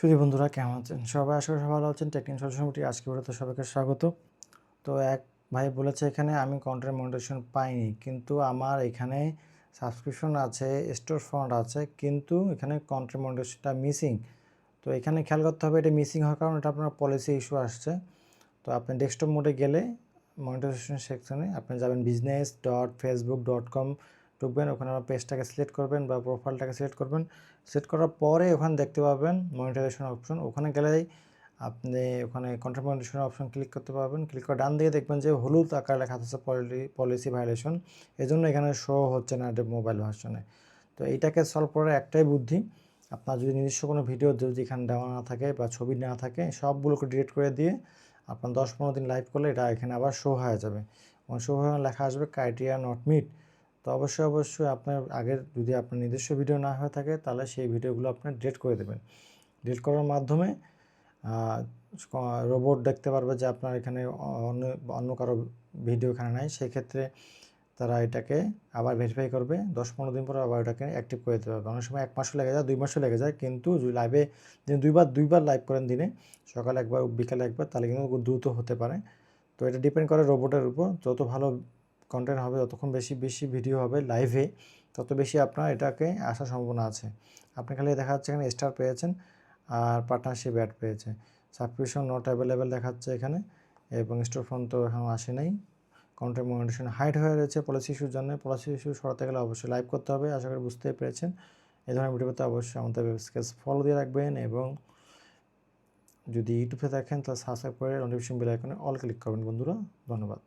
সুধী বন্ধুরা কেমন আছেন? সবাই আশা করি সবাই ভালো আছেন। টেকনিক সলিউশন টি আজকে ভিডিওতে সবাইকে স্বাগত। তো এক ভাই বলেছে এখানে আমি কন্টেন্ট মনিটাইজেশন পাইনি, কিন্তু আমার এখানে সাবস্ক্রিপশন আছে, স্টোর ফান্ড আছে, কিন্তু এখানে কন্টেন্ট মনিটাইজেশনটা মিসিং। তো এখানে খেয়াল করতে হবে এটা মিসিং হওয়ার কারণ এটা আপনার পলিসি ইস্যু আসছে। তো আপনি ডেস্কটপ মোডে গেলে মনিটাইজেশন সেকশনে আপনি যাবেন business.facebook.com, ঢুকবেন, ওখানে আমার পেজটাকে সিলেক্ট করবেন বা প্রোফাইলটাকে সিলেক্ট করবেন। সিলেক্ট করার পরে ওখানে দেখতে পাবেন মনিটাইজেশন অপশন। ওখানে গেলেই আপনি ওখানে কন্টেন্ট মনিটাইজেশন অপশন ক্লিক করতে পারবেন। ক্লিক করে ডান দিকে দেখবেন যে হলুদ আকারে লেখা আছে পলিসি ভায়োলেশন। এজন্য এখানে শো হচ্ছে না মোবাইল ভার্সনে। তো এইটাকে সলভ করার একটাই বুদ্ধি, আপনার যদি নিজস্ব কোনো ভিডিও যদি এখানে দেওয়া না থাকে বা ছবি না থাকে সবগুলোকে ডিলিট করে দিয়ে আপনার 10-15 দিন লাইভ করলে এটা এখানে আবার শো হয়ে যাবে এবং শো হয়ে লেখা আসবে ক্রাইটেরিয়া নট মিট। তো অবশ্যই আপনার আগের যদি আপনার নিজস্ব ভিডিও না হয়ে থাকে তাহলে সেই ভিডিওগুলো আপনি ডিলিট করে দেবেন। ডিলিট করার মাধ্যমে রোবট দেখতে পারবে যে আপনার এখানে অন্য অন্য কারো ভিডিও এখানে নাই। সেক্ষেত্রে তারা এটাকে আবার ভেরিফাই করবে, 10-15 দিন পর আবার এটাকে অ্যাক্টিভ করে দিতে পারবে। অনেক সময় 1 মাসও লেগে যায়, 2 মাসও লেগে যায়, কিন্তু যদি লাইভে দিনে দুইবার লাইভ করেন, দিনে সকালে একবার বিকালে একবার, তাহলে কিন্তু দ্রুত হতে পারে। তো এটা ডিপেন্ড করে রোবটের উপর। যত ভালো কন্টেন্ট হবে, যতক্ষণ বেশি ভিডিও হবে লাইভে, তত বেশি আপনার এটাকে আসার সম্ভাবনা আছে। আপনি খালি দেখা যাচ্ছে এখানে স্টার পেয়েছেন আর পার্টনারশিপ অ্যাড পেয়েছে, সাবস্ক্রিপশন নট অ্যাভেলেবেল দেখাচ্ছে এখানে, এবং স্টোর ফোন তো এখন আসে নাই। কন্টেন্ট মনিটাইজেশন হাইড হয়ে রয়েছে পলিসি ইস্যুর জন্য। পলিসি ইস্যু সরাতে গেলে অবশ্যই লাইভ করতে হবে। আশা করি বুঝতেই পেরেছেন। এই ধরনের ভিডিও পেতে অবশ্যই আমাদের ওয়েবসাইট ফলো দিয়ে রাখবেন, এবং যদি ইউটিউবে দেখেন তাহলে সাবস্ক্রাইব করে নোটিফিকেশন বেল আইকনে অল ক্লিক করবেন বন্ধুরা। ধন্যবাদ।